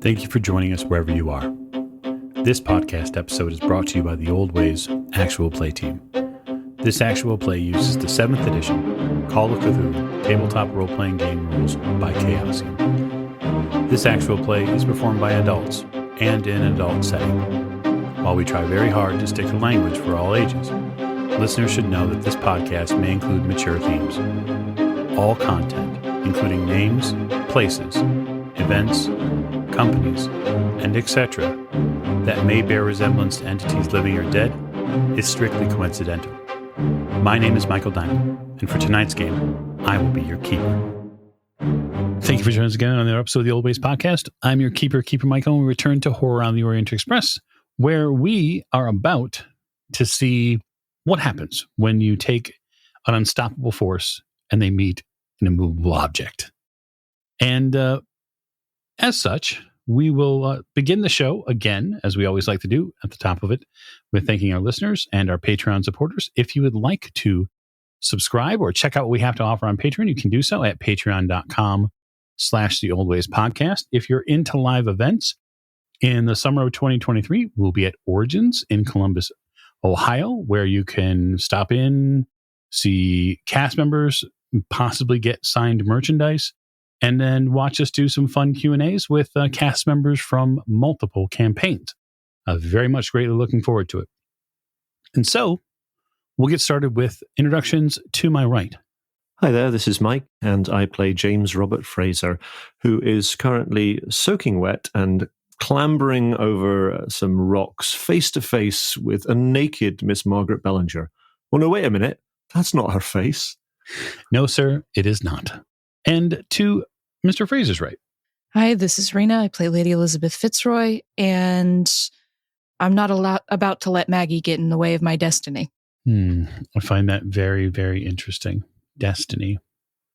Thank you for joining us wherever you are. This podcast episode is brought to you by the Old Ways Actual Play team. This actual play uses the 7th edition Call of Cthulhu tabletop role-playing game rules by Chaosium. This actual play is performed by adults and in an adult setting. While we try very hard to stick to language for all ages, listeners should know that this podcast may include mature themes. All content, including names, places, events, companies, and etc., that may bear resemblance to entities living or dead, is strictly coincidental. My name is Michael Diamond, and for tonight's game, I will be your keeper. Thank you for joining us again on another episode of the Old Ways Podcast. I'm your keeper, Michael, and we return to Horror on the Orient Express, where we are about to see what happens when you take an unstoppable force and they meet an immovable object. And as such, we will begin the show again, as we always like to do at the top of it, with thanking our listeners and our Patreon supporters. If you would like to subscribe or check out what we have to offer on Patreon, you can do so at patreon.com/theoldwayspodcast. If you're into live events, in the summer of 2023, we'll be at Origins in Columbus, Ohio, where you can stop in, see cast members, possibly get signed merchandise, and then watch us do some fun Q&As with cast members from multiple campaigns. Very much greatly looking forward to it. And so, we'll get started with introductions to my right. Hi there, this is Mike, and I play James Robert Fraser, who is currently soaking wet and clambering over some rocks face to face with a naked Miss Margaret Bellinger. Oh no, wait a minute. That's not her face. No, sir, it is not. And to Mr. Fraser's right. Hi, this is Rena. I play Lady Elisabeth Fitzroy, and I'm not about to let Maggie get in the way of my destiny. I find that very, very interesting. Destiny.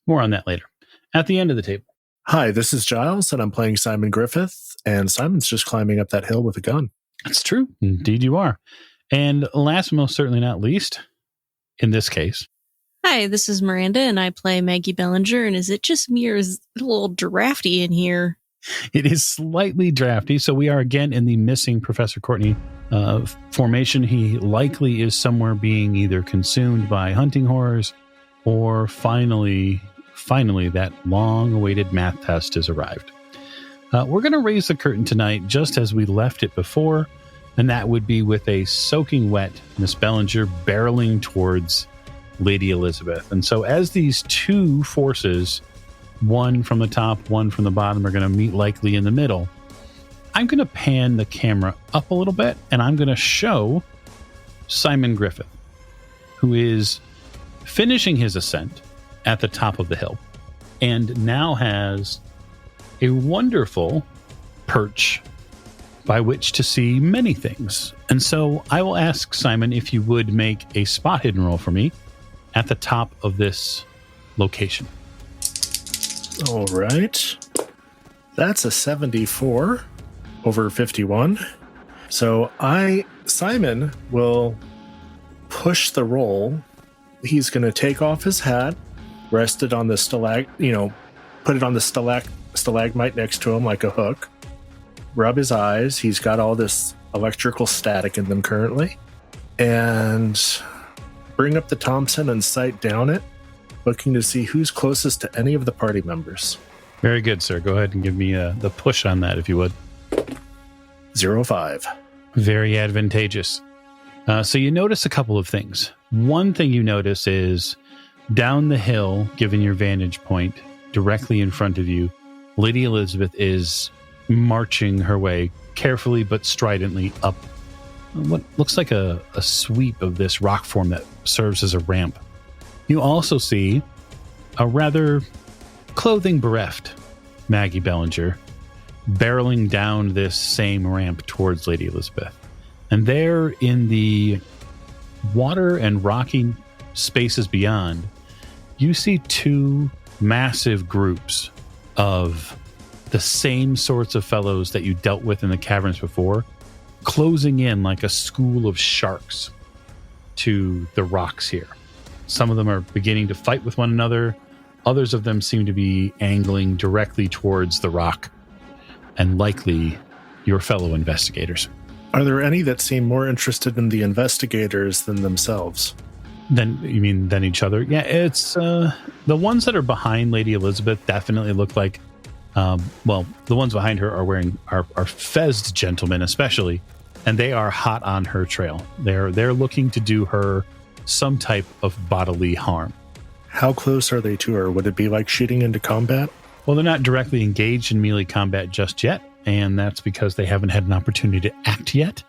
More on that later. At the end of the table. Hi, this is Giles, and I'm playing Simon Griffith, and Simon's just climbing up that hill with a gun. That's true. Indeed you are. And last but most certainly not least, in this case. Hi, this is Miranda, and I play Maggie Bellinger, and is it just me or is it a little drafty in here? It is slightly drafty, so we are again in the missing Professor Courtney formation. He likely is somewhere being either consumed by hunting horrors, or finally that long-awaited math test has arrived. We're going to raise the curtain tonight just as we left it before, and that would be with a soaking wet Miss Bellinger barreling towards Lady Elisabeth. And so as these two forces, one from the top, one from the bottom, are going to meet likely in the middle, I'm going to pan the camera up a little bit, and I'm going to show Simon Griffith, who is finishing his ascent at the top of the hill and now has a wonderful perch by which to see many things. And so I will ask Simon if you would make a spot hidden roll for me at the top of this location. All right. That's a 74 over 51. So Simon will push the roll. He's going to take off his hat, rest it on the put it on the stalagmite next to him like a hook, rub his eyes. He's got all this electrical static in them currently, and bring up the Thompson and sight down it, looking to see who's closest to any of the party members. Very good, sir. Go ahead and give me the push on that, if you would. 05. Very advantageous. So you notice a couple of things. One thing you notice is down the hill, given your vantage point, directly in front of you, Lady Elisabeth is marching her way carefully but stridently up what looks like a sweep of this rock form that serves as a ramp. You also see a rather clothing bereft Maggie Bellinger barreling down this same ramp towards Lady Elisabeth. And there in the water and rocky spaces beyond, you see two massive groups of the same sorts of fellows that you dealt with in the caverns before, closing in like a school of sharks to the rocks here. Some of them are beginning to fight with one another. Others of them seem to be angling directly towards the rock. and likely your fellow investigators. Are there any that seem more interested in the investigators than themselves? Then you mean than each other? Yeah, it's the ones that are behind Lady Elisabeth definitely look like, the ones behind her are wearing are fezzed gentlemen especially, and they are hot on her trail. They're looking to do her some type of bodily harm. How close are they to her? Would it be like shooting into combat? Well, they're not directly engaged in melee combat just yet, and that's because they haven't had an opportunity to act yet.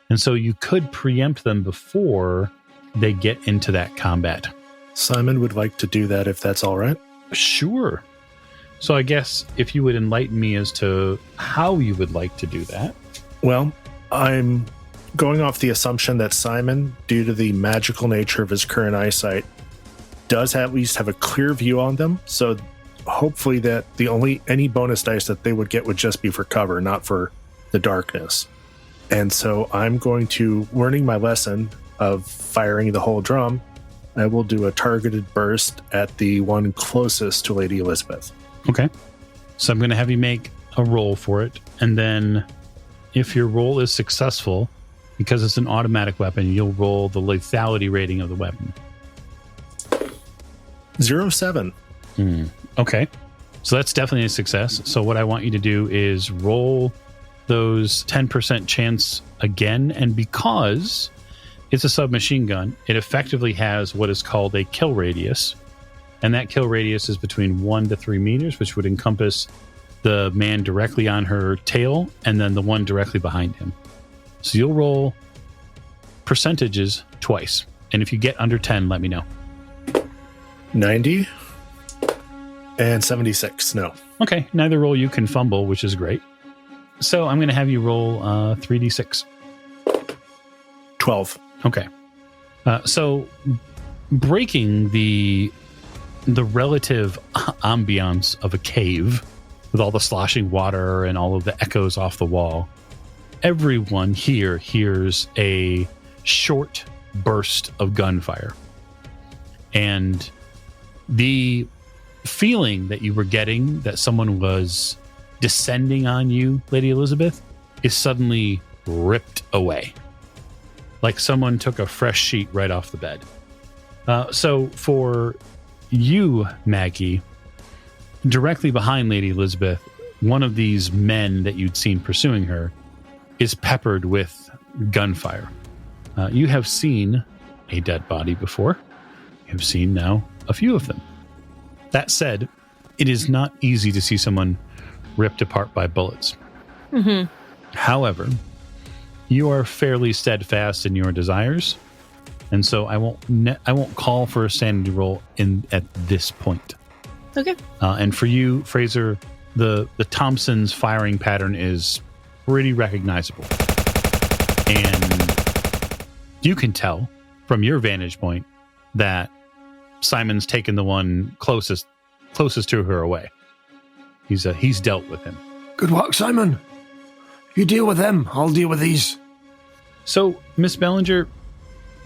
And so you could preempt them before they get into that combat. Simon would like to do that if that's all right. Sure. So I guess if you would enlighten me as to how you would like to do that. Well, I'm going off the assumption that Simon, due to the magical nature of his current eyesight, does at least have a clear view on them. So hopefully that any bonus dice that they would get would just be for cover, not for the darkness. And so I'm going to, learning my lesson of firing the whole drum, I will do a targeted burst at the one closest to Lady Elisabeth. Okay. So I'm going to have you make a roll for it. And then if your roll is successful, because it's an automatic weapon, you'll roll the lethality rating of the weapon. 07. Okay. So that's definitely a success. So what I want you to do is roll those 10% chance again. And because it's a submachine gun, it effectively has what is called a kill radius. And that kill radius is between 1 to 3 meters, which would encompass the man directly on her tail and then the one directly behind him. So you'll roll percentages twice. And if you get under 10, let me know. 90 and 76. No. Okay. Neither roll you can fumble, which is great. So I'm going to have you roll 3d6. 12. Okay. So breaking the relative ambiance of a cave with all the sloshing water and all of the echoes off the wall, everyone here hears a short burst of gunfire. And the feeling that you were getting that someone was descending on you, Lady Elisabeth, is suddenly ripped away. Like someone took a fresh sheet right off the bed. So for you, Maggie, directly behind Lady Elisabeth, one of these men that you'd seen pursuing her is peppered with gunfire. You have seen a dead body before. You have seen now a few of them. That said, it is not easy to see someone ripped apart by bullets. Mm-hmm. However, you are fairly steadfast in your desires, and so I won't call for a sanity roll at this point. Okay. And for you, Fraser, the Thompson's firing pattern is pretty recognizable, and you can tell from your vantage point that Simon's taken the one closest to her away. He's dealt with him. Good work, Simon. You deal with them, I'll deal with these. So, Miss Bellinger,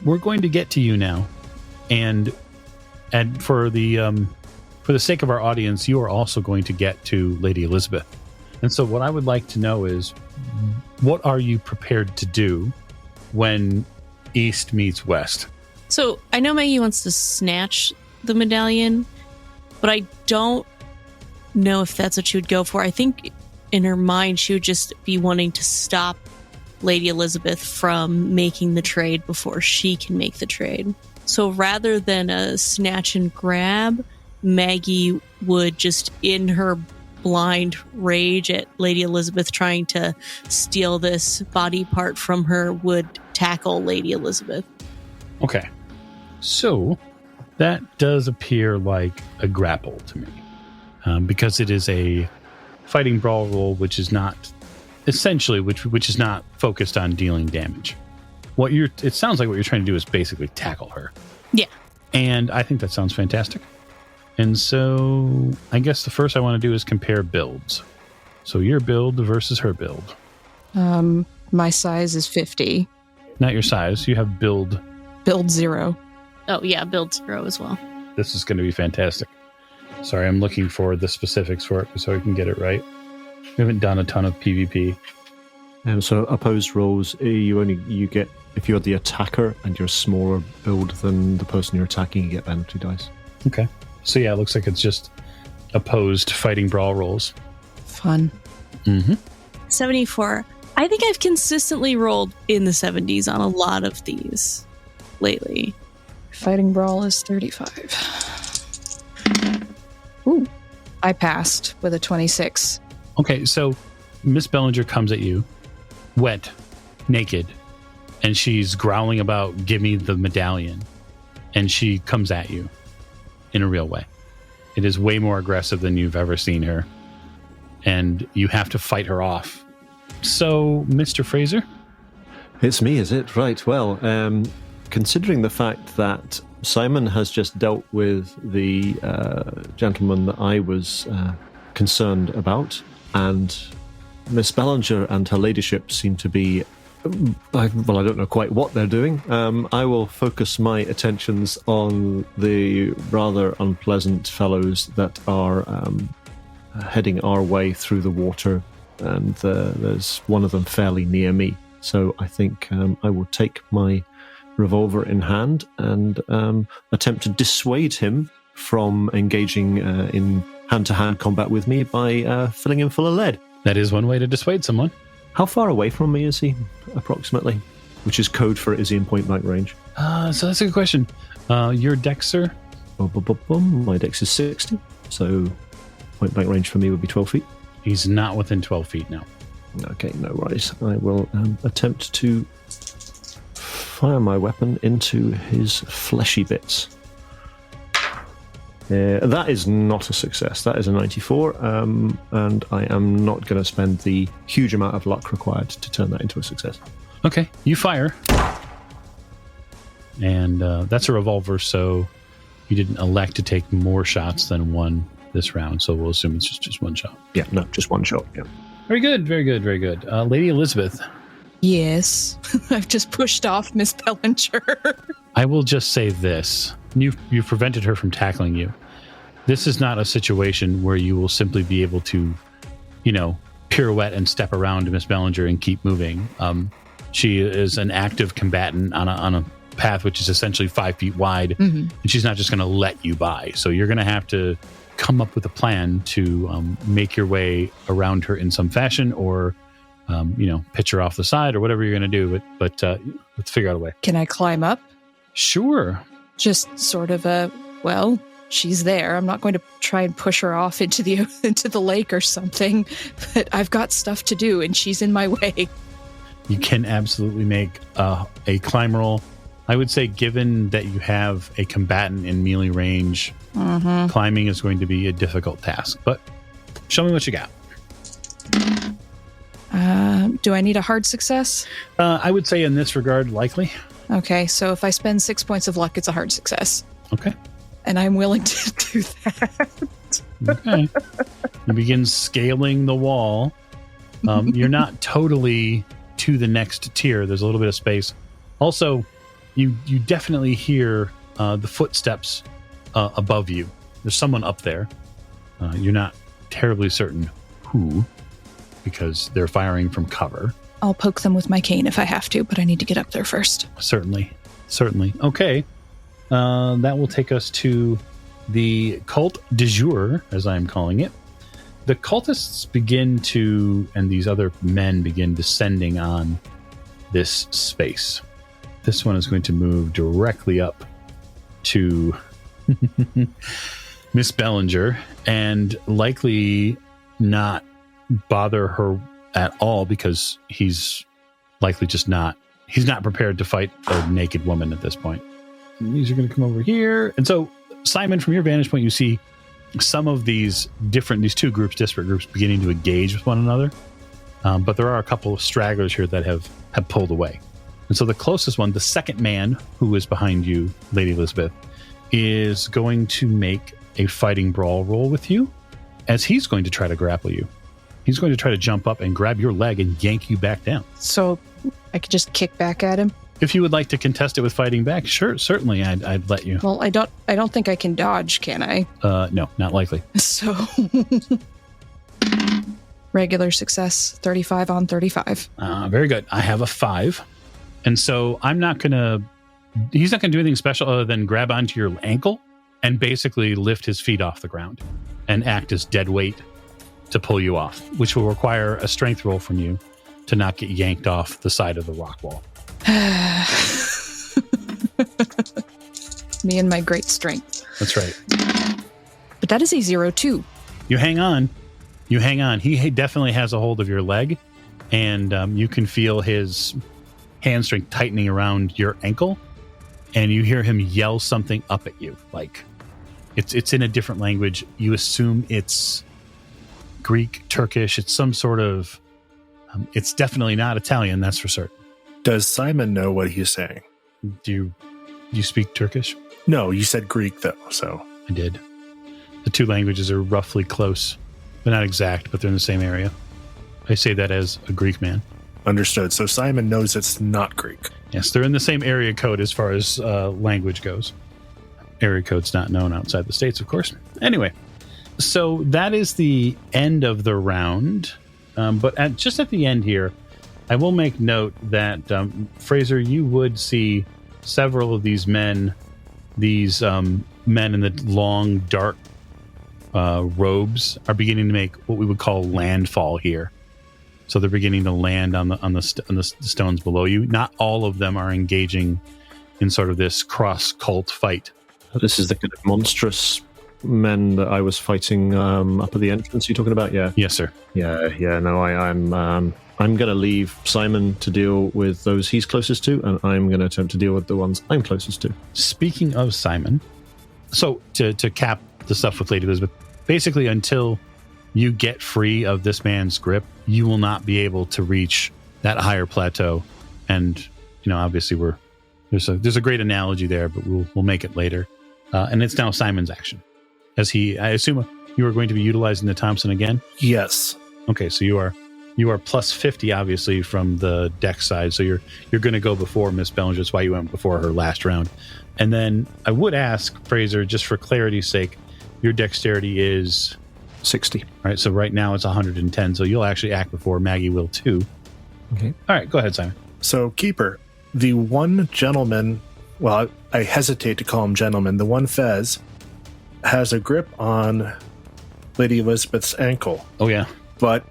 we're going to get to you now, and for the sake of our audience, you are also going to get to Lady Elisabeth. And so, what I would like to know is, what are you prepared to do when East meets West? So I know Maggie wants to snatch the medallion, but I don't know if that's what she would go for. I think in her mind, she would just be wanting to stop Lady Elisabeth from making the trade before she can make the trade. So rather than a snatch and grab, Maggie would just, in her blind rage at Lady Elisabeth trying to steal this body part from her, would tackle Lady Elisabeth. Okay. So that does appear like a grapple to me, because it is a fighting brawl roll, which is not essentially which is not focused on dealing damage. It sounds like what you're trying to do is basically tackle her. Yeah. And I think that sounds fantastic. And so I guess the first I want to do is compare builds. So your build versus her build. My size is 50. Not your size. You have build 0. Oh, yeah, build 0 as well. This is going to be fantastic. Sorry, I'm looking for the specifics for it so I can get it right. We haven't done a ton of PvP. And so opposed rolls, you get, if you're the attacker and you're smaller build than the person you're attacking, you get penalty dice. Okay. So yeah, it looks like it's just opposed fighting brawl rolls. Fun. Mm-hmm. 74. I think I've consistently rolled in the 70s on a lot of these lately. Fighting brawl is 35. Ooh. I passed with a 26. Okay, so Miss Bellinger comes at you, wet, naked, and she's growling about, give me the medallion. And she comes at you in a real way. It is way more aggressive than you've ever seen her. And you have to fight her off. So, Mr. Fraser? It's me, is it? Right, well, considering the fact that Simon has just dealt with the gentleman that I was concerned about, and Miss Bellinger and her ladyship seem to be, I don't know quite what they're doing. I will focus my attentions on the rather unpleasant fellows that are heading our way through the water, and there's one of them fairly near me. So I think I will take my revolver in hand and attempt to dissuade him from engaging in hand-to-hand combat with me by filling him full of lead. That is one way to dissuade someone. How far away from me is he, approximately? Which is code for is he in point-blank range? So that's a good question. Your dex, sir? My dex is 60, so point-blank range for me would be 12 feet. He's not within 12 feet now. Okay, no worries. I will attempt to fire my weapon into his fleshy bits. That is not a success. That is a 94, and I am not going to spend the huge amount of luck required to turn that into a success. Okay, you fire. And that's a revolver, so you didn't elect to take more shots than one this round, so we'll assume it's just one shot. Yeah, no, just one shot, yeah. Very good, very good, very good. Lady Elisabeth. Yes. I've just pushed off Miss Bellinger. I will just say this. You've prevented her from tackling you. This is not a situation where you will simply be able to, pirouette and step around Miss Bellinger and keep moving. She is an active combatant on a path which is essentially 5 feet wide, and she's not just going to let you by. So you're going to have to come up with a plan to make your way around her in some fashion, or pitch her off the side, or whatever you're going to do. But let's figure out a way. Can I climb up? Sure. Just sort of she's there. I'm not going to try and push her off into the lake or something, but I've got stuff to do and she's in my way. You can absolutely make a climb roll. I would say, given that you have a combatant in melee range, climbing is going to be a difficult task. But show me what you got. Do I need a hard success? I would say in this regard, likely. Okay, so if I spend 6 points of luck, it's a hard success. Okay. And I'm willing to do that. Okay. You begin scaling the wall. You're not totally to the next tier. There's a little bit of space. Also, you definitely hear the footsteps above you. There's someone up there. You're not terribly certain who, because they're firing from cover. I'll poke them with my cane if I have to, but I need to get up there first. Certainly. Okay. That will take us to the cult du jour, as I'm calling it. The cultists begin to, and these other men begin descending on this space. This one is going to move directly up to Miss Bellinger and likely not bother her at all, because he's likely just he's not prepared to fight a naked woman at this point. And these are going to come over here. And so, Simon, from your vantage point, you see some of these two groups, disparate groups, beginning to engage with one another. But there are a couple of stragglers here that have pulled away. And so the closest one, the second man who is behind you, Lady Elisabeth, is going to make a fighting brawl roll with you, as he's going to try to grapple you. He's going to try to jump up and grab your leg and yank you back down. So I could just kick back at him? If you would like to contest it with fighting back, sure, certainly I'd let you. Well, I don't think I can dodge, can I? No, not likely. So Regular success, 35 on 35. Very good. I have a 5. And so he's not going to do anything special other than grab onto your ankle and basically lift his feet off the ground and act as dead weight to pull you off, which will require a strength roll from you to not get yanked off the side of the rock wall. Me and my great strength. That's right. But that is a 0-2. You hang on. He definitely has a hold of your leg, and you can feel his hamstring tightening around your ankle, and you hear him yell something up at you. Like, it's in a different language. You assume it's Greek, Turkish. It's some sort of... it's definitely not Italian, that's for certain. Does Simon know what he's saying? Do you speak Turkish? No, you said Greek, though, so... I did. The two languages are roughly close. They're not exact, but they're in the same area. I say that as a Greek man. Understood. So Simon knows it's not Greek. Yes, they're in the same area code as far as language goes. Area code's not known outside the States, of course. Anyway, so that is the end of the round. But just at the end here, I will make note that, Fraser, you would see several of these men, men in the long, dark robes are beginning to make what we would call landfall here. So they're beginning to land on the stones below you. Not all of them are engaging in sort of this cross-cult fight. This is the kind of monstrous men that I was fighting up at the entrance you're talking about? Yeah. Yes, sir. Yeah. No, I'm going to leave Simon to deal with those he's closest to, and I'm going to attempt to deal with the ones I'm closest to. Speaking of Simon, so to cap the stuff with Lady Elisabeth, basically until you get free of this man's grip, you will not be able to reach that higher plateau. And obviously there's a great analogy there, but we'll make it later. And it's now Simon's action, as I assume you are going to be utilizing the Thompson again. Yes. Okay, so you are plus 50 obviously from the deck side, so you're going to go before Miss Bellinger. That's why you went before her last round. And then I would ask, Fraser, just for clarity's sake, your dexterity is 60. All right, so right now it's 110, so you'll actually act before Maggie will too. Okay. All right, go ahead, Simon. So, Keeper, the one gentleman, well, I hesitate to call him gentleman, the one Fez has a grip on Lady Elisabeth's ankle. Oh, yeah. But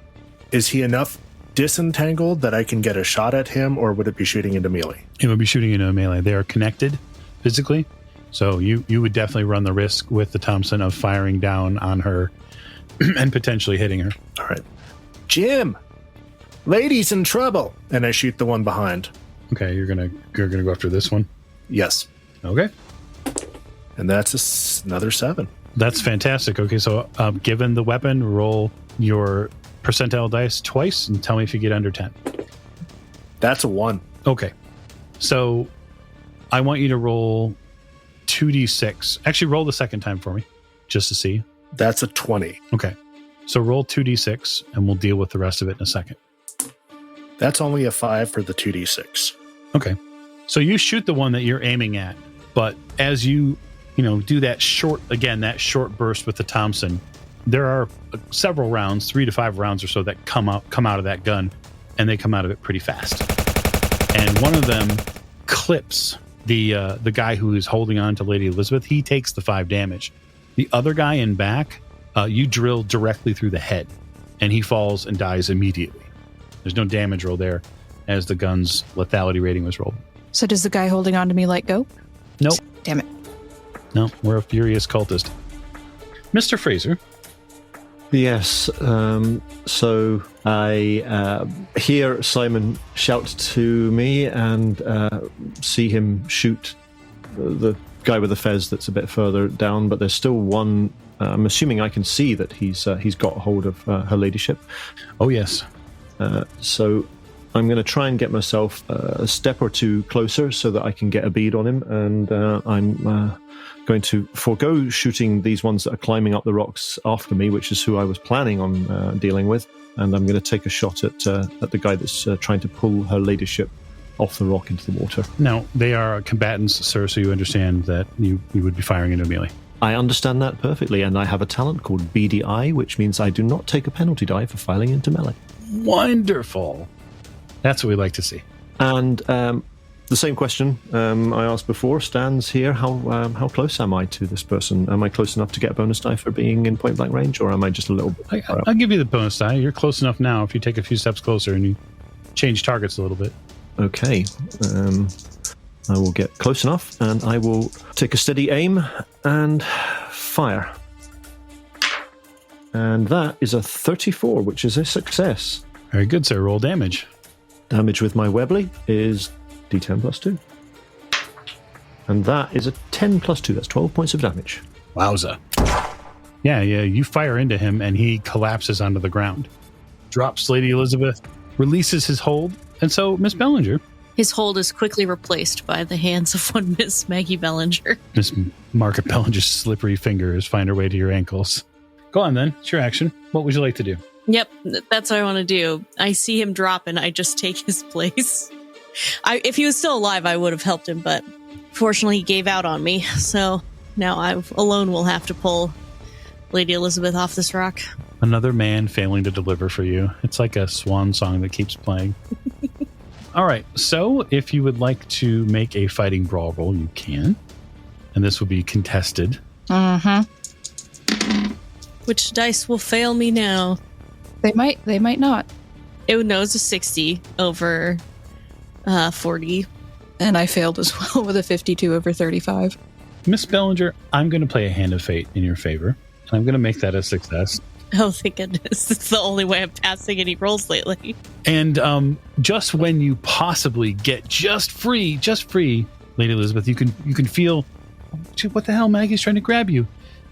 is he enough disentangled that I can get a shot at him, or would it be shooting into melee? It would be shooting into a melee. They are connected physically, so you would definitely run the risk with the Thompson of firing down on her and potentially hitting her. All right. Jim! Lady's in trouble! And I shoot the one behind. Okay, you're gonna go after this one? Yes. Okay. And that's another 7. That's fantastic. Okay, so given the weapon, roll your percentile dice twice and tell me if you get under 10. That's a 1. Okay. So I want you to roll 2d6. Actually, roll the second time for me, just to see. That's a 20. Okay. So roll 2d6, and we'll deal with the rest of it in a second. That's only a 5 for the 2d6. Okay. So you shoot the one that you're aiming at, but as you do that short burst with the Thompson, there are several rounds, 3 to 5 rounds or so, that come out of that gun, and they come out of it pretty fast. And one of them clips the guy who is holding on to Lady Elisabeth. He takes the 5 damage. The other guy in back, you drill directly through the head, and he falls and dies immediately. There's no damage roll there, as the gun's lethality rating was rolled. So does the guy holding on to me let go? Nope. Damn it. No, we're a furious cultist. Mr. Fraser. Yes. So I hear Simon shout to me and see him shoot the guy with the fez that's a bit further down, but there's still one. I'm assuming I can see that he's got hold of her ladyship. Oh, yes. So I'm going to try and get myself a step or two closer so that I can get a bead on him, and I'm going to forego shooting these ones that are climbing up the rocks after me, which is who I was planning on dealing with, and I'm going to take a shot at the guy that's trying to pull her ladyship off the rock into the water. Now, they are combatants, sir, so you understand that you would be firing into melee. I understand that perfectly, and I have a talent called BDI, which means I do not take a penalty die for filing into melee. Wonderful. That's what we like to see. And the same question I asked before stands here. How close am I to this person? Am I close enough to get a bonus die for being in point-blank range, or am I just a little bit... I'll give you the bonus die. You're close enough now if you take a few steps closer and you change targets a little bit. Okay. I will get close enough, and I will take a steady aim and fire. And that is a 34, which is a success. Very good, sir. Roll damage. Damage with my Webley is D10 plus 2. And that is a 10 plus 2. That's 12 points of damage. Wowza. Yeah, you fire into him, and he collapses onto the ground. Drops Lady Elisabeth, releases his hold, and so, Miss Bellinger... His hold is quickly replaced by the hands of one Miss Maggie Bellinger. Miss Margaret Bellinger's slippery fingers find her way to your ankles. Go on, then. It's your action. What would you like to do? Yep, that's what I want to do. I see him drop, and I just take his place. If he was still alive, I would have helped him, but fortunately he gave out on me, so now I alone will have to pull Lady Elisabeth off this rock. Another man failing to deliver for you. It's like a swan song that keeps playing. All right, so if you would like to make a fighting brawl roll, you can. And this will be contested. Mm-hmm. Which dice will fail me now? They might not. It knows a 60 over 40. And I failed as well with a 52 over 35. Miss Bellinger, I'm going to play a hand of fate in your favor. And I'm going to make that a success. Oh, thank goodness. It's the only way I'm passing any rolls lately. And just when you possibly get just free, Lady Elisabeth, you can feel, what the hell, Maggie's trying to grab you.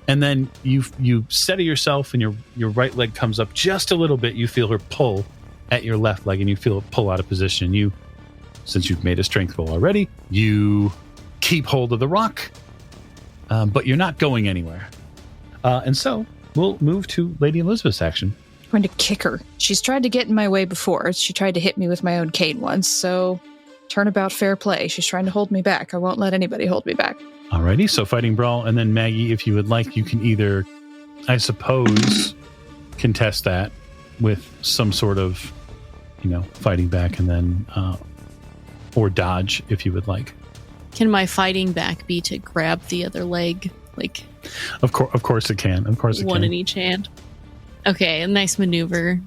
And then you steady yourself and your right leg comes up just a little bit. You feel her pull at your left leg and you feel it pull out of position. You, since you've made a strength roll already, you keep hold of the rock, but you're not going anywhere. And so we'll move to Lady Elisabeth's action. I'm going to kick her. She's tried to get in my way before. She tried to hit me with my own cane once, so turnabout fair play. She's trying to hold me back. I won't let anybody hold me back. Alrighty, so fighting brawl, and then Maggie, if you would like, you can either, I suppose, contest that with some sort of, fighting back, and then, or dodge, if you would like. Can my fighting back be to grab the other leg? Of course it can. Of course it can. One in each hand. Okay, a nice maneuver.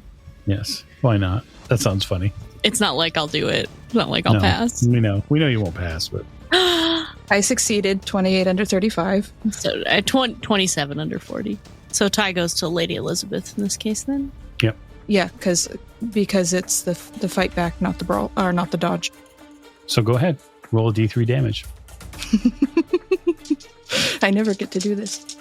Yes, why not? That sounds funny. It's not like I'll do it. It's not like I'll pass. We know you won't pass, but I succeeded. 28 under 35. So 27 under 40. So tie goes to Lady Elisabeth in this case then? Yep. Yeah, because it's the fight back, not the brawl, or not the dodge. So go ahead. Roll a D3 damage. I never get to do this.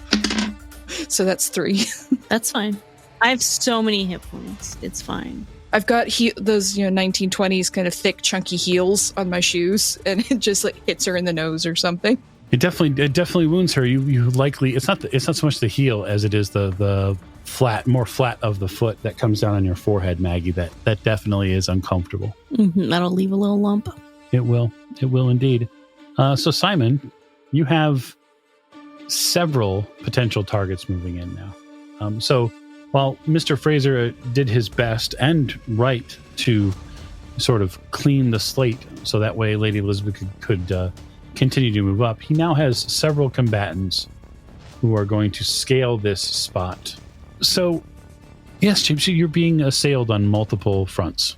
So that's 3. That's fine. I have so many hit points. It's fine. I've got those 1920s kind of thick, chunky heels on my shoes, and it just hits her in the nose or something. It definitely wounds her. You likely it's not so much the heel as it is the more flat of the foot that comes down on your forehead, Maggie. That definitely is uncomfortable. Mm-hmm. That'll leave a little lump. It will indeed. So Simon, you have several potential targets moving in now. So while Mr. Fraser did his best and right to sort of clean the slate so that way Lady Elisabeth could continue to move up, he now has several combatants who are going to scale this spot. So, yes, James, you're being assailed on multiple fronts.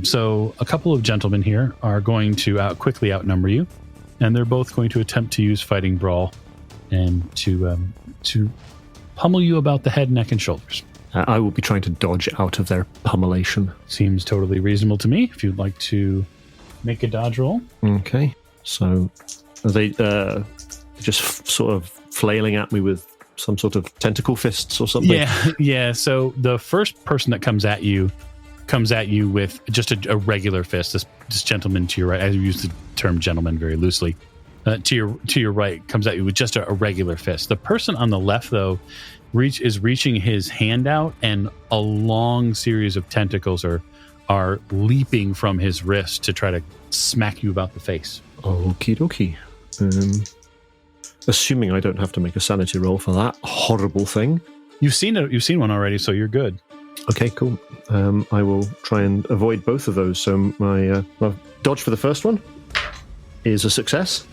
So a couple of gentlemen here are going to quickly outnumber you, and they're both going to attempt to use Fighting Brawl and to pummel you about the head, neck, and shoulders. I will be trying to dodge out of their pummelation. Seems totally reasonable to me. If you'd like to make a dodge roll. Okay. So are they just sort of flailing at me with some sort of tentacle fists or something? Yeah. So the first person that comes at you with just a regular fist. This gentleman to your right, I use the term gentleman very loosely, to your right comes at you with just a regular fist. The person on the left, though, is reaching his hand out, and a long series of tentacles are leaping from his wrist to try to smack you about the face. Okie dokie. assuming I don't have to make a sanity roll for that horrible thing. You've seen it. You've seen one already, so you're good. Okay, cool. I will try and avoid both of those. So my dodge for the first one is a success.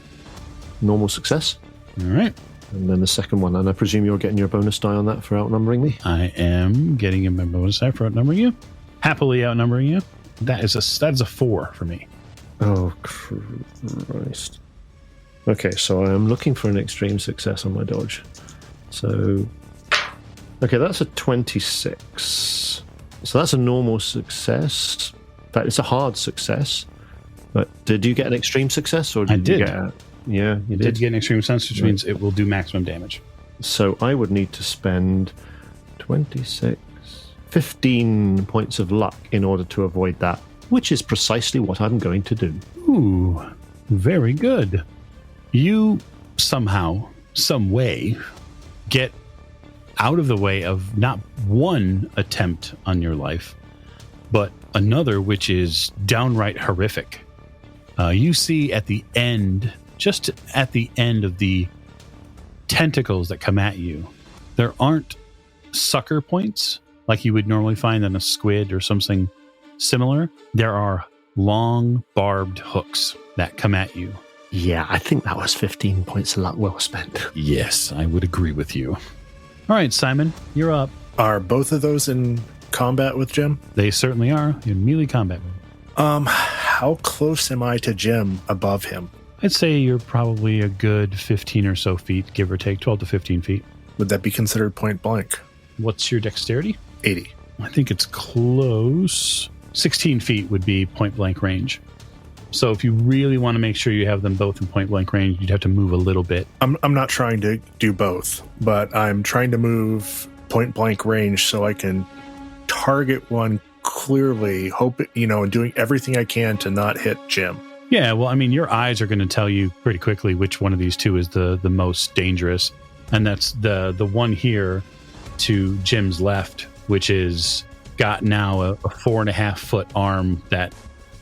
Normal success. All right. And then the second one, and I presume you're getting your bonus die on that for outnumbering me? I am getting my bonus die for outnumbering you. Happily outnumbering you. That is a 4 for me. Oh, Christ. Okay, so I am looking for an extreme success on my dodge. So, okay, that's a 26. So that's a normal success. In fact, it's a hard success. But did you get an extreme success? Or did you get yeah, you did. Get an extreme success, which means it will do maximum damage. So I would need to spend 15 points of luck in order to avoid that, which is precisely what I'm going to do. Ooh, very good. You somehow, some way, get out of the way of not one attempt on your life, but another which is downright horrific. You see at the end, just at the end of the tentacles that come at you, there aren't sucker points like you would normally find on a squid or something similar. There are long barbed hooks that come at you. Yeah, I think that was 15 points of luck well spent. Yes, I would agree with you. All right, Simon, you're up. Are both of those in combat with Jim? They certainly are in melee combat. How close am I to Jim above him? I'd say you're probably a good 15 or so feet, give or take, 12 to 15 feet. Would that be considered point blank? What's your dexterity? 80. I think it's close. 16 feet would be point blank range. So if you really want to make sure you have them both in point blank range, you'd have to move a little bit. I'm not trying to do both, but I'm trying to move point blank range so I can target one clearly, and doing everything I can to not hit Jim. Yeah, well, I mean, your eyes are going to tell you pretty quickly which one of these two is the most dangerous. And that's the one here to Jim's left, which is got now a 4.5 foot arm that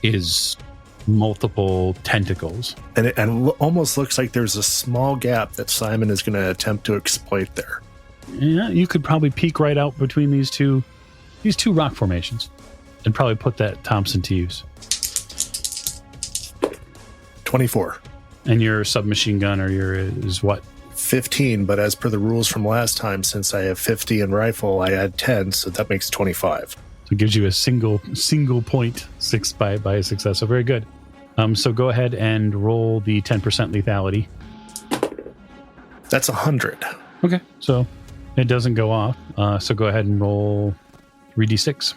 is multiple tentacles. And it almost looks like there's a small gap that Simon is going to attempt to exploit there. Yeah, you could probably peek right out between these two rock formations and probably put that Thompson to use. 24. And your submachine gun is what? 15, but as per the rules from last time, since I have 50 in rifle, I add 10, so that makes 25. So it gives you a single point by a success. So very good. So go ahead and roll the 10% lethality. That's 100. Okay, so it doesn't go off. So go ahead and roll 3d6.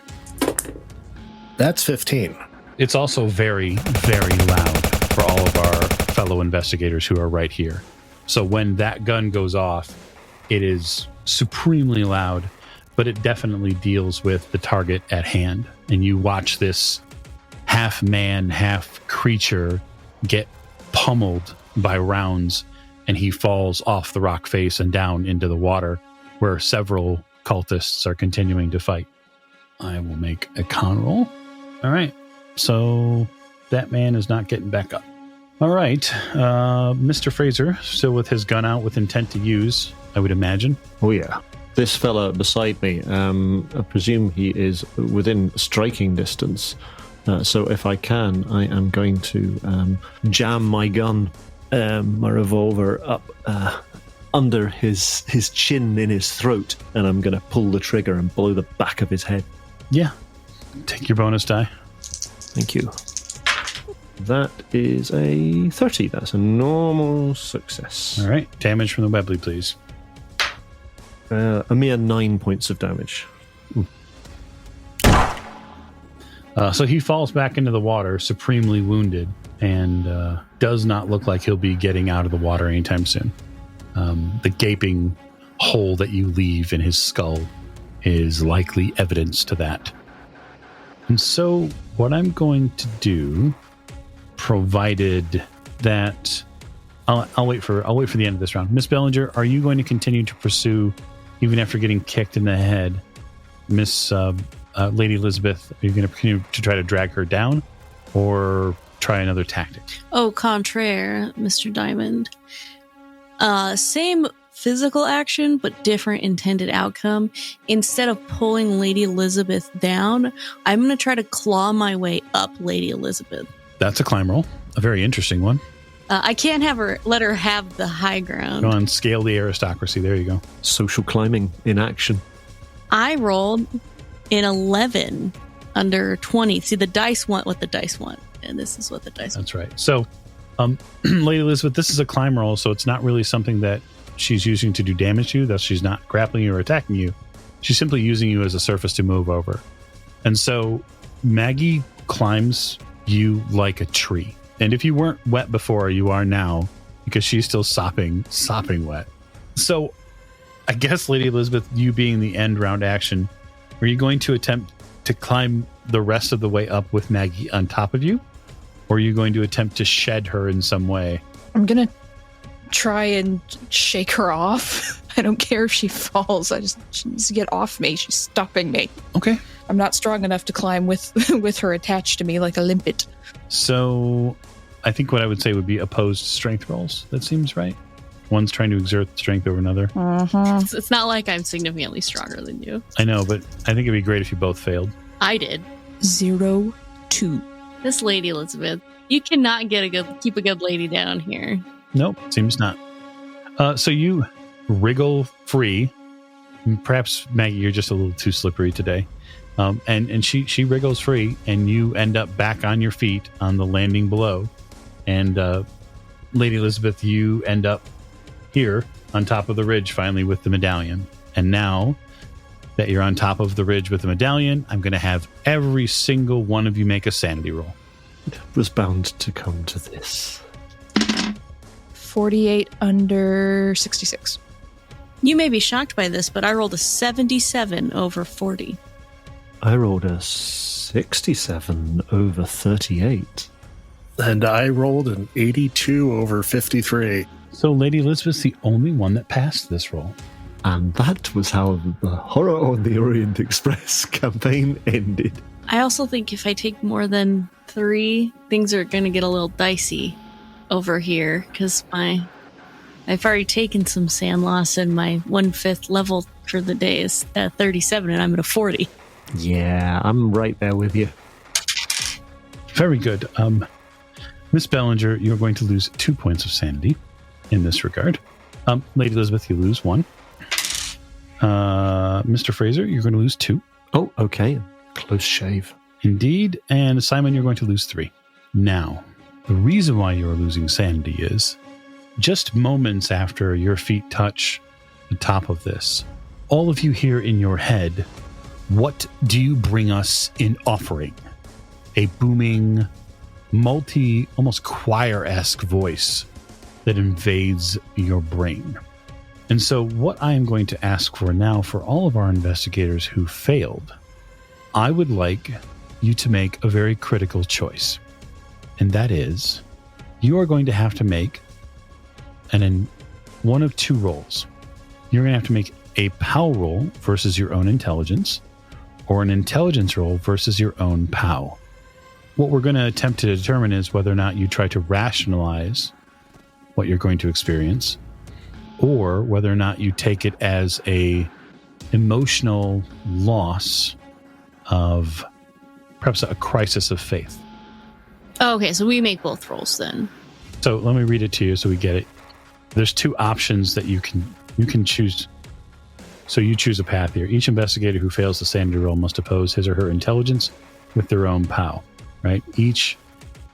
That's 15. It's also very, very loud for all of our fellow investigators who are right here. So when that gun goes off, it is supremely loud, but it definitely deals with the target at hand. And you watch this half man, half creature get pummeled by rounds, and he falls off the rock face and down into the water, where several cultists are continuing to fight. I will make a con roll. All right. So that man is not getting back up. All right. Mr. Fraser, still with his gun out with intent to use, I would imagine. Oh, yeah. This fella beside me, I presume he is within striking distance. So if I can, I am going to jam my gun, my revolver, up under his chin in his throat, and I'm going to pull the trigger and blow the back of his head. Yeah. Take your bonus die. Thank you. That is a 30. That's a normal success. All right. Damage from the Webley, please. A mere 9 points of damage. So he falls back into the water, supremely wounded, and does not look like he'll be getting out of the water anytime soon. The gaping hole that you leave in his skull is likely evidence to that. And so what I'm going to do, provided that I'll wait for the end of this round. Miss Bellinger, are you going to continue to pursue, even after getting kicked in the head, Miss Lady Elisabeth? Are you going to continue to try to drag her down, or try another tactic? Au contraire, Mr. Diamond. Same physical action, but different intended outcome. Instead of pulling Lady Elisabeth down, I'm going to try to claw my way up Lady Elisabeth. That's a climb roll. A very interesting one. I can't let her have the high ground. Go on, scale the aristocracy. There you go. Social climbing in action. I rolled an 11 under 20. See, the dice want what the dice want, and this is what the dice want. That's right. So, Lady Elisabeth, this is a climb roll, so it's not really something that she's using to do damage to you. Thus, she's not grappling you or attacking you. She's simply using you as a surface to move over. And so, Maggie climbs you like a tree. And if you weren't wet before, you are now, because she's still sopping wet. So, I guess, Lady Elisabeth, you being the end round action, are you going to attempt to climb the rest of the way up with Maggie on top of you? Or are you going to attempt to shed her in some way? I'm going to try and shake her off. I don't care if she falls. She needs to get off me. She's stopping me. Okay. I'm not strong enough to climb with her attached to me like a limpet. So I think what I would say would be opposed strength rolls. That seems right. One's trying to exert strength over another. It's not like I'm significantly stronger than you. I know, but I think it'd be great if you both failed. I did. 0-2. This Lady Elisabeth, you cannot keep a good lady down here. Nope, seems not. So you wriggle free. Perhaps, Maggie, you're just a little too slippery today. And she wriggles free, and you end up back on your feet on the landing below. And Lady Elisabeth, you end up here on top of the ridge finally with the medallion. And now that you're on top of the ridge with the medallion, I'm going to have every single one of you make a sanity roll. It was bound to come to this. 48 under 66. You may be shocked by this, but I rolled a 77 over 40. I rolled a 67 over 38. And I rolled an 82 over 53. So Lady Elisabeth's the only one that passed this roll. And that was how the Horror on the Orient Express campaign ended. I also think if I take more than 3, things are going to get a little dicey over here, because I've already taken some sand loss, and my 1/5 level for the day is at 37, and I'm at a 40. Yeah, I'm right there with you. Very good. Miss Bellinger, you're going to lose 2 points of sanity in this regard. Lady Elisabeth, you lose 1. Mr. Fraser, you're going to lose 2. Oh, okay. Close shave. Indeed. And Simon, you're going to lose 3. Now, the reason why you're losing sanity is just moments after your feet touch the top of this, all of you hear in your head, "What do you bring us in offering?" A booming, almost choir-esque voice that invades your brain. And so what I am going to ask for now for all of our investigators who failed, I would like you to make a very critical choice. And that is, you are going to have to make one of 2 rolls. You're going to have to make a POW roll versus your own intelligence, or an intelligence roll versus your own POW. What we're going to attempt to determine is whether or not you try to rationalize what you're going to experience, or whether or not you take it as a emotional loss of perhaps a crisis of faith. Okay, so we make both rolls then. So let me read it to you so we get it. There's 2 options that you can choose. So you choose a path here. Each investigator who fails the sanity roll must oppose his or her intelligence with their own POW, right?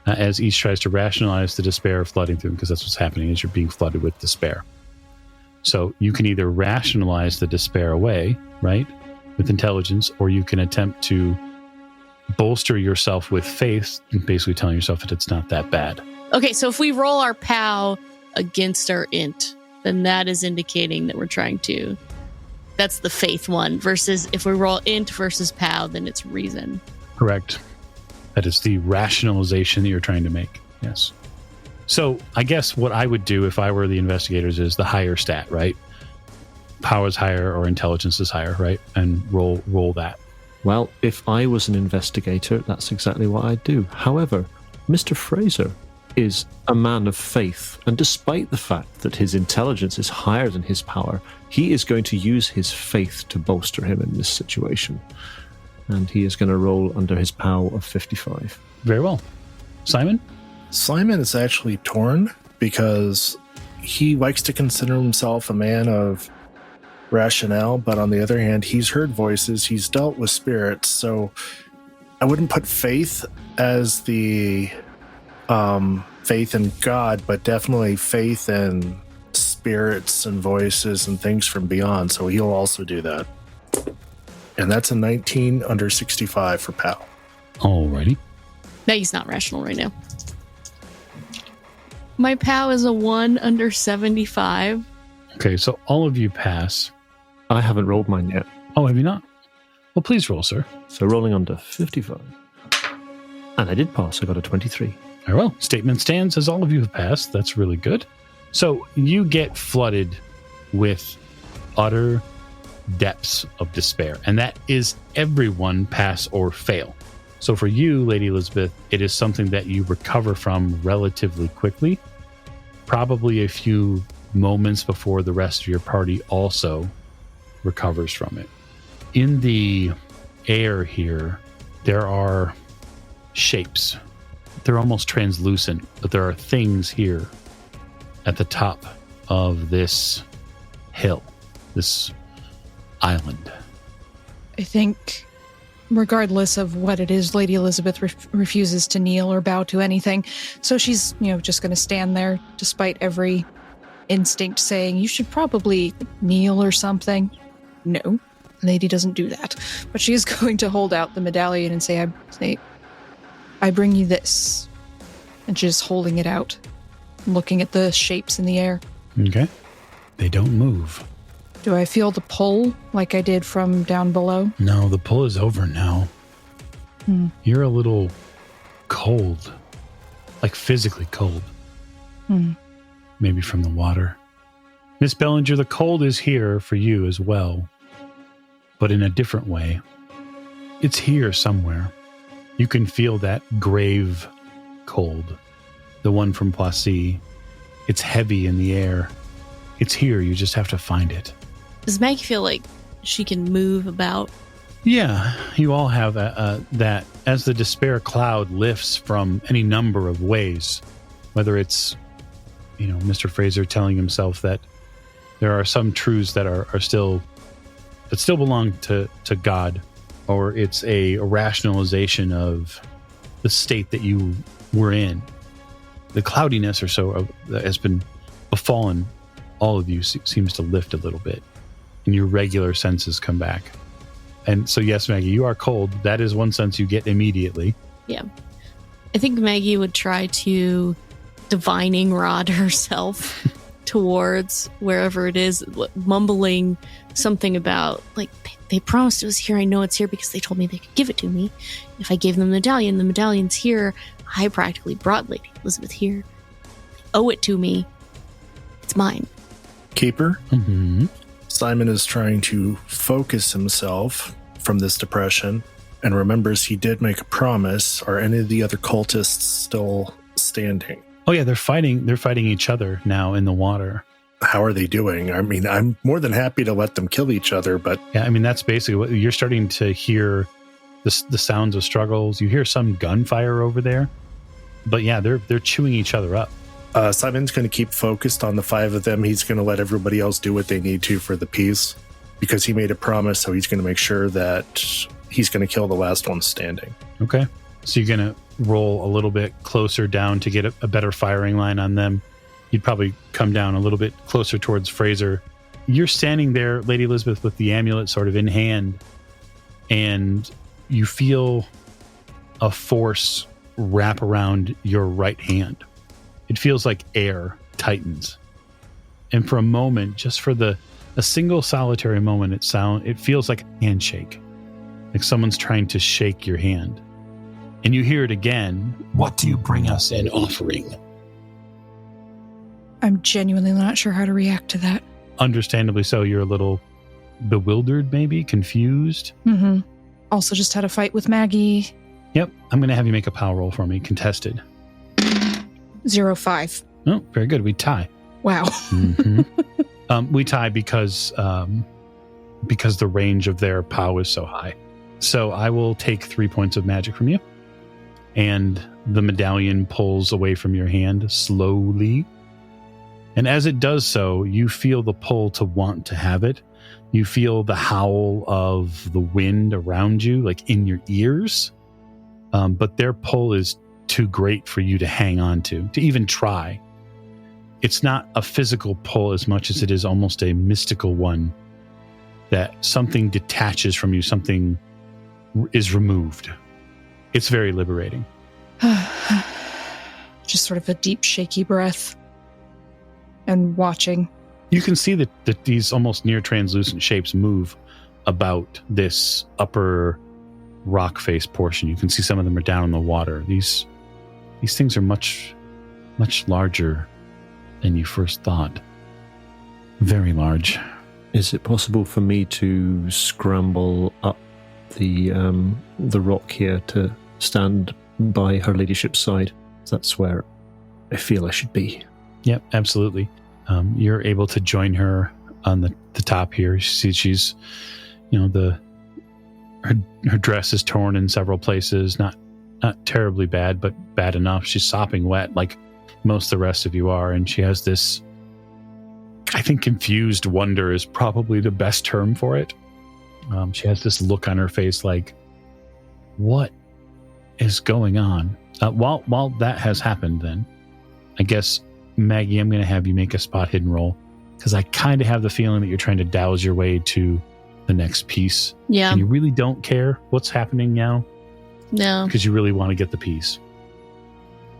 As each tries to rationalize the despair flooding through them, because that's what's happening, is you're being flooded with despair. So you can either rationalize the despair away, right, with intelligence, or you can attempt to bolster yourself with faith, basically telling yourself that it's not that bad. Okay, so if we roll our POW against our int, then that is indicating that we're trying to... That's the faith one, versus if we roll int versus POW, then it's reason. Correct. That is the rationalization that you're trying to make. Yes. So I guess what I would do if I were the investigators is the higher stat, right? POW is higher or intelligence is higher, right? And roll that. Well, if I was an investigator, that's exactly what I'd do. However, Mr. Fraser, is a man of faith, and despite the fact that his intelligence is higher than his power, he is going to use his faith to bolster him in this situation. And he is going to roll under his POW of 55. Very well. Simon? Simon is actually torn because he likes to consider himself a man of rationale, but on the other hand, he's heard voices, he's dealt with spirits, so I wouldn't put faith as the faith in God, but definitely faith in spirits and voices and things from beyond, so he'll also do that. And that's a 19 under 65 for POW. Alrighty. Maggie's not rational right now. My POW is a 1 under 75. Okay, so all of you pass. I haven't rolled mine yet. Oh, have you not? Well, please roll, sir. So rolling under 55. And I did pass. I got a 23. Very well. Statement stands as all of you have passed. That's really good. So you get flooded with utter depths of despair, and that is everyone pass or fail. So for you, Lady Elisabeth, it is something that you recover from relatively quickly, probably a few moments before the rest of your party also recovers from it. In the air here, there are shapes. They're almost translucent, but there are things here at the top of this hill, this island. I think, regardless of what it is, Lady Elisabeth refuses to kneel or bow to anything. So she's, just going to stand there, despite every instinct saying, you should probably kneel or something. No, Lady doesn't do that. But she is going to hold out the medallion and say, I bring you this. And she's holding it out, looking at the shapes in the air. Okay. They don't move. Do I feel the pull like I did from down below? No, the pull is over now. You're a little cold, like physically cold. Maybe from the water. Miss Bellinger, the cold is here for you as well, but in a different way. It's here somewhere. You can feel that grave cold, the one from Poissy. It's heavy in the air. It's here. You just have to find it. Does Maggie feel like she can move about? Yeah, you all have that as the despair cloud lifts from any number of ways, whether it's, Mr. Fraser telling himself that there are some truths that are still belong to God, or it's a rationalization of the state that you were in. The cloudiness or so that has been befallen all of you seems to lift a little bit, and your regular senses come back. And so, yes, Maggie, you are cold. That is one sense you get immediately. Yeah. I think Maggie would try to divining rod herself towards wherever it is, mumbling something about, like, they promised it was here. I know it's here because they told me they could give it to me. If I gave them the medallion's here. I practically brought Lady Elisabeth here. They owe it to me. It's mine. Keeper? Mm-hmm. Simon is trying to focus himself from this depression and remembers he did make a promise. Are any of the other cultists still standing? Oh yeah, they're fighting each other now in the water. How are they doing? I mean, I'm more than happy to let them kill each other, but... Yeah, I mean, that's basically what you're starting to hear, the sounds of struggles. You hear some gunfire over there. But yeah, they're chewing each other up. Simon's going to keep focused on the 5 of them. He's going to let everybody else do what they need to for the peace, because he made a promise, so he's going to make sure that he's going to kill the last one standing. Okay. So you're going to roll a little bit closer down to get a better firing line on them. You'd probably come down a little bit closer towards Fraser. You're standing there, Lady Elisabeth, with the amulet sort of in hand, and you feel a force wrap around your right hand. It feels like air tightens. And for a moment, just for a single solitary moment, it feels like a handshake. Like someone's trying to shake your hand. And you hear it again. What do you bring us in offering? I'm genuinely not sure how to react to that. Understandably so. You're a little bewildered, maybe, confused. Mm-hmm. Also just had a fight with Maggie. Yep. I'm going to have you make a power roll for me, contested. 05. Oh, very good. We tie. Wow. We tie because the range of their POW is so high. So I will take 3 points of magic from you. And the medallion pulls away from your hand slowly. And as it does so, you feel the pull to want to have it. You feel the howl of the wind around you, like in your ears. But their pull is too great for you to hang on to even try. It's not a physical pull as much as it is almost a mystical one, that something detaches from you, something is removed. It's very liberating. Just sort of a deep, shaky breath and watching. You can see that these almost near translucent shapes move about this upper rock face portion. You can see some of them are down in the water. These things are much, much larger than you first thought. Very large. Is it possible for me to scramble up the rock here to stand by Her Ladyship's side? That's where I feel I should be. Yep, absolutely. You're able to join her on the top here. She's, her dress is torn in several places. Not terribly bad, but bad enough. She's sopping wet, like most of the rest of you are, and she has this. I think confused wonder is probably the best term for it. She has this look on her face, like, what is going on? While that has happened, then I guess, Maggie, I'm going to have you make a spot hidden roll, because I kind of have the feeling that you're trying to douse your way to the next piece. Yeah. And you really don't care what's happening now. No. Because you really want to get the piece.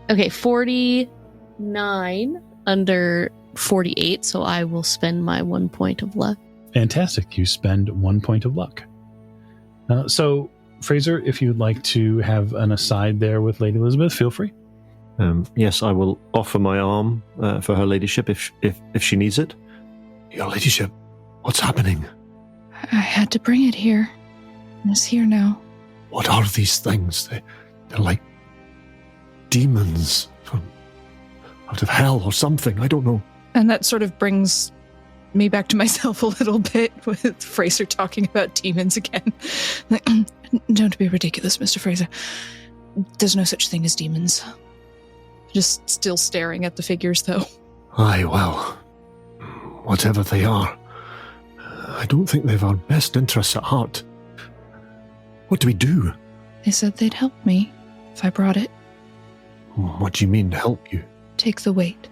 Okay, 49 under 48, so I will spend my 1 point of luck. Fantastic. You spend 1 point of luck. So, Fraser, if you'd like to have an aside there with Lady Elisabeth, feel free. Yes, I will offer my arm for Her Ladyship if she needs it. Your Ladyship, what's happening? I had to bring it here. It's here now. What are these things? They're like demons from out of hell or something. I don't know. And that sort of brings me back to myself a little bit with Fraser talking about demons again. Don't be ridiculous, Mr. Fraser. There's no such thing as demons. Just still staring at the figures, though. Aye, well, whatever they are, I don't think they've our best interests at heart. What do we do? They said they'd help me if I brought it. What do you mean, help you? Take the weight.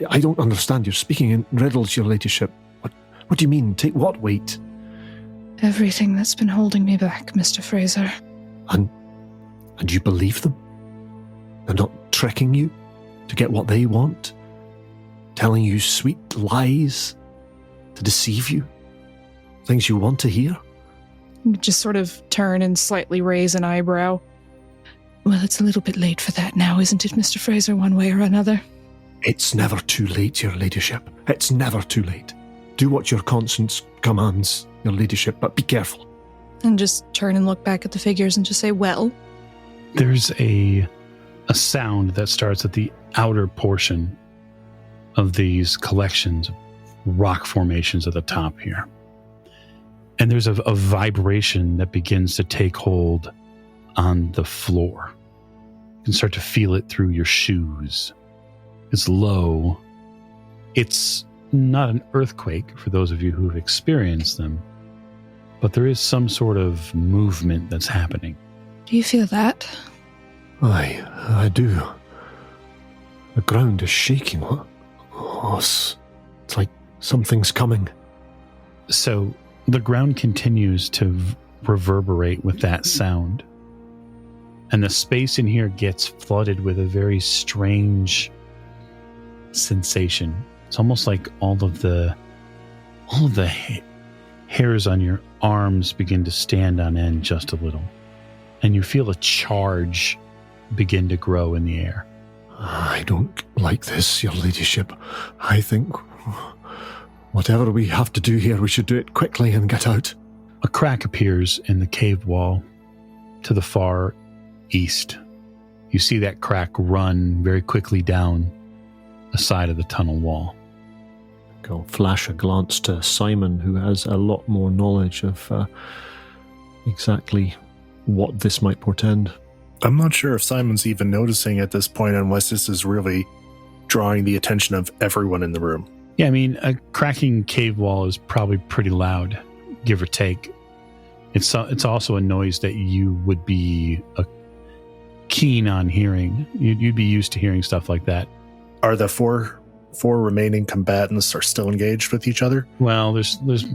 I don't understand. You're speaking in riddles, Your Ladyship. What do you mean, take what weight? Everything that's been holding me back, Mr. Fraser. And you believe them? They're not tricking you to get what they want? Telling you sweet lies to deceive you? Things you want to hear? Just sort of turn and slightly raise an eyebrow. Well, it's a little bit late for that now, isn't it, Mr. Fraser, one way or another? It's never too late, Your Ladyship. It's never too late. Do what your conscience commands, Your Ladyship, but be careful. And just turn and look back at the figures and just say, well. There's a sound that starts at the outer portion of these collections of rock formations at the top here. And there's a vibration that begins to take hold on the floor. You can start to feel it through your shoes. It's low. It's not an earthquake for those of you who've experienced them, but there is some sort of movement that's happening. Do you feel that? Aye, I do. The ground is shaking. What? Oh, it's like something's coming. So the ground continues to reverberate with that sound. And the space in here gets flooded with a very strange sensation. It's almost like all of the hairs on your arms begin to stand on end just a little. And you feel a charge begin to grow in the air. I don't like this, Your Ladyship. I think whatever we have to do here, we should do it quickly and get out. A crack appears in the cave wall to the far east. you see that crack run very quickly down the side of the tunnel wall. I'll flash a glance to Simon, who has a lot more knowledge of exactly what this might portend. I'm not sure if Simon's even noticing at this point unless this is really drawing the attention of everyone in the room. Yeah, I mean, a cracking cave wall is probably pretty loud, give or take. It's also a noise that you would be keen on hearing. You'd be used to hearing stuff like that. Are the four remaining combatants are still engaged with each other? Well, there's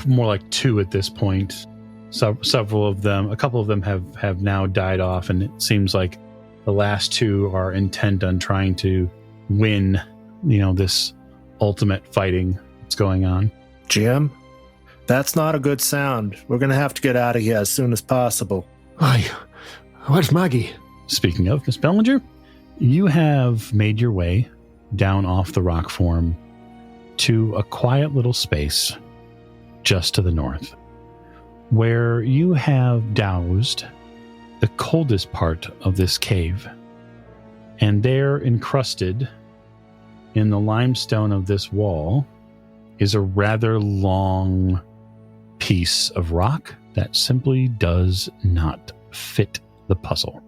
more like 2 at this point. Several of them, a couple of them have now died off, and it seems like the last 2 are intent on trying to win, this ultimate fighting that's going on. Jim, that's not a good sound. We're going to have to get out of here as soon as possible. Aye. Where's Maggie? Speaking of, Miss Bellinger, you have made your way down off the rock form to a quiet little space just to the north, where you have doused the coldest part of this cave. And there, encrusted in the limestone of this wall, is a rather long piece of rock that simply does not fit the puzzle.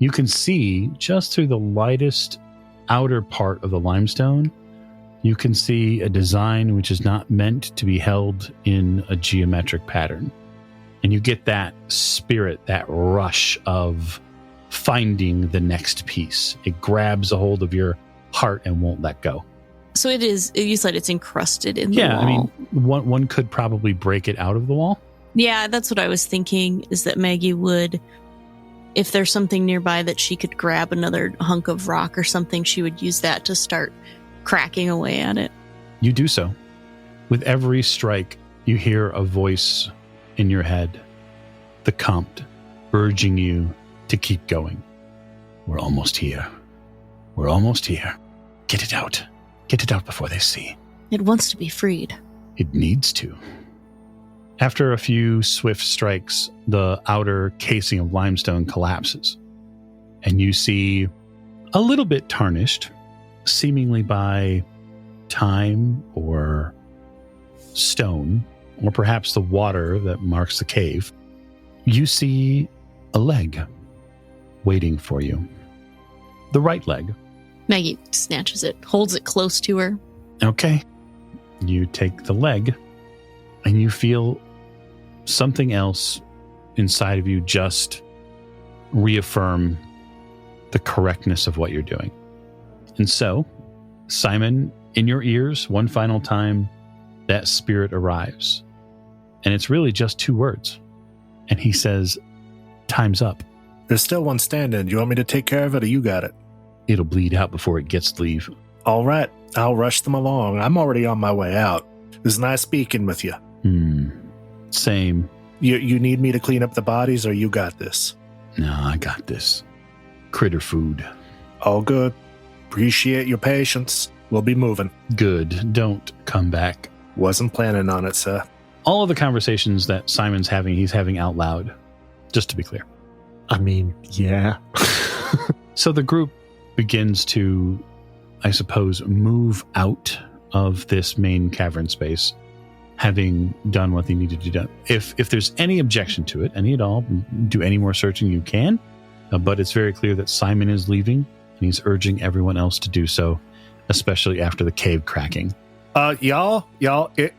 You can see just through the lightest outer part of the limestone, you can see a design which is not meant to be held in a geometric pattern. And you get that spirit, that rush of finding the next piece. It grabs a hold of your heart and won't let go. So it is, you said it's encrusted in the wall. Yeah, I mean, one could probably break it out of the wall. Yeah, that's what I was thinking, is that Maggie would, if there's something nearby that she could grab another hunk of rock or something, she would use that to start cracking away at it. You do so. With every strike, you hear a voice in your head, the Comte, urging you to keep going. We're almost here. We're almost here. Get it out. Get it out before they see. It wants to be freed. It needs to. After a few swift strikes, the outer casing of limestone collapses, and you see a little bit tarnished, seemingly by time or stone, or perhaps the water that marks the cave. You see a leg waiting for you. The right leg. Maggie snatches it, holds it close to her. Okay. You take the leg, and you feel something else inside of you just reaffirm the correctness of what you're doing. And so, Simon, in your ears, one final time, that spirit arrives. And it's really just 2 words. And he says, time's up. There's still one standing. Do you want me to take care of it, or you got it? It'll bleed out before it gets to leave. All right. I'll rush them along. I'm already on my way out. It was nice speaking with you. Same. You need me to clean up the bodies, or you got this? No, I got this. Critter food. All good. Appreciate your patience. We'll be moving. Good. Don't come back. Wasn't planning on it, sir. All of the conversations that Simon's having, he's having out loud. Just to be clear. I mean, yeah. So the group begins to, I suppose, move out of this main cavern space, having done what they needed to do. If there's any objection to it, any at all, do any more searching you can. But it's very clear that Simon is leaving, and he's urging everyone else to do so, especially after the cave cracking. Y'all,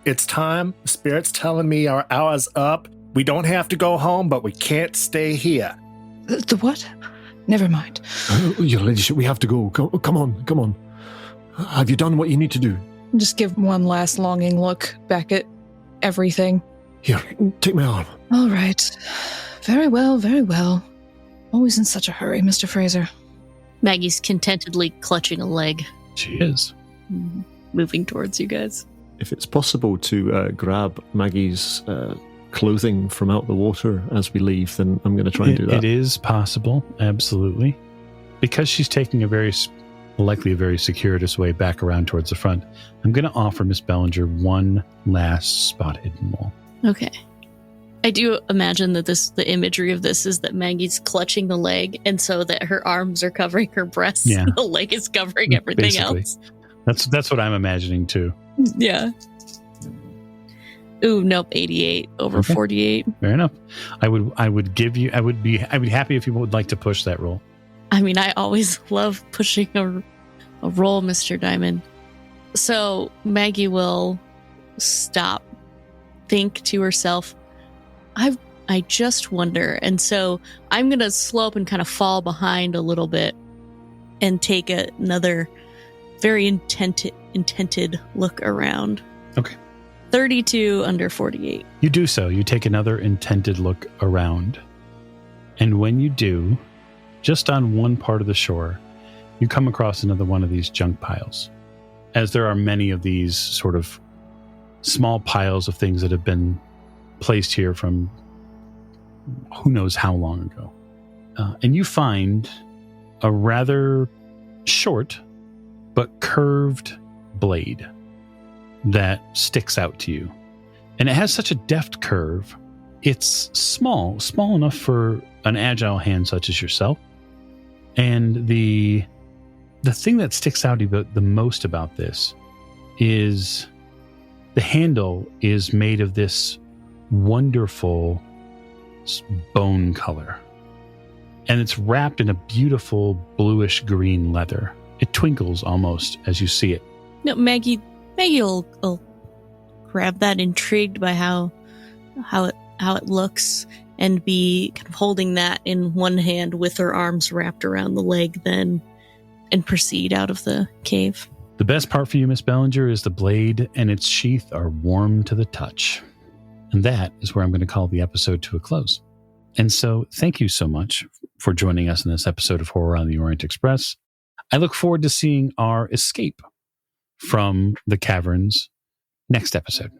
it's time. The Spirit's telling me our hour's up. We don't have to go home, but we can't stay here. The what? Never mind. Your ladyship, we have to go. Come on. Have you done what you need to do? Just give one last longing look back at everything. Here, take my arm. All right. Very well. Always in such a hurry, Mr. Fraser. Maggie's contentedly clutching a leg, She is. moving towards you guys. If it's possible to grab Maggie's clothing from out the water as we leave, then I'm going to try and do that. It is possible, absolutely. Because she's taking likely a very circuitous way back around towards the front, I'm going to offer Miss Bellinger one last spot hidden wall. Okay. I do imagine that the imagery of this is that Maggie's clutching the leg, and so that her arms are covering her breasts, Yeah. and the leg is covering everything Basically. else. That's what I'm imagining too. Yeah. Ooh, nope, 88 over Okay. 48. Fair enough. I would be happy if you would like to push that roll. I mean, I always love pushing a roll, Mr. Diamond. So Maggie will stop, think to herself, I just wonder. And so I'm going to slow up and kind of fall behind a little bit and take another very intented look around. Okay. 32 under 48. You do so. You take another intended look around. And when you do, just on one part of the shore, you come across another one of these junk piles. As there are many of these sort of small piles of things that have been placed here from who knows how long ago. And you find a rather short but curved blade that sticks out to you. And it has such a deft curve. It's small enough for an agile hand such as yourself. And the thing that sticks out the most about this is the handle is made of this wonderful bone color. And it's wrapped in a beautiful bluish green leather. It twinkles almost as you see it. No, Maggie will grab that, intrigued by how it looks, and be kind of holding that in one hand with her arms wrapped around the leg then, and proceed out of the cave. The best part for you, Miss Bellinger, is the blade and its sheath are warm to the touch. And that is where I'm going to call the episode to a close. And so thank you so much for joining us in this episode of Horror on the Orient Express. I look forward to seeing our escape from the caverns next episode.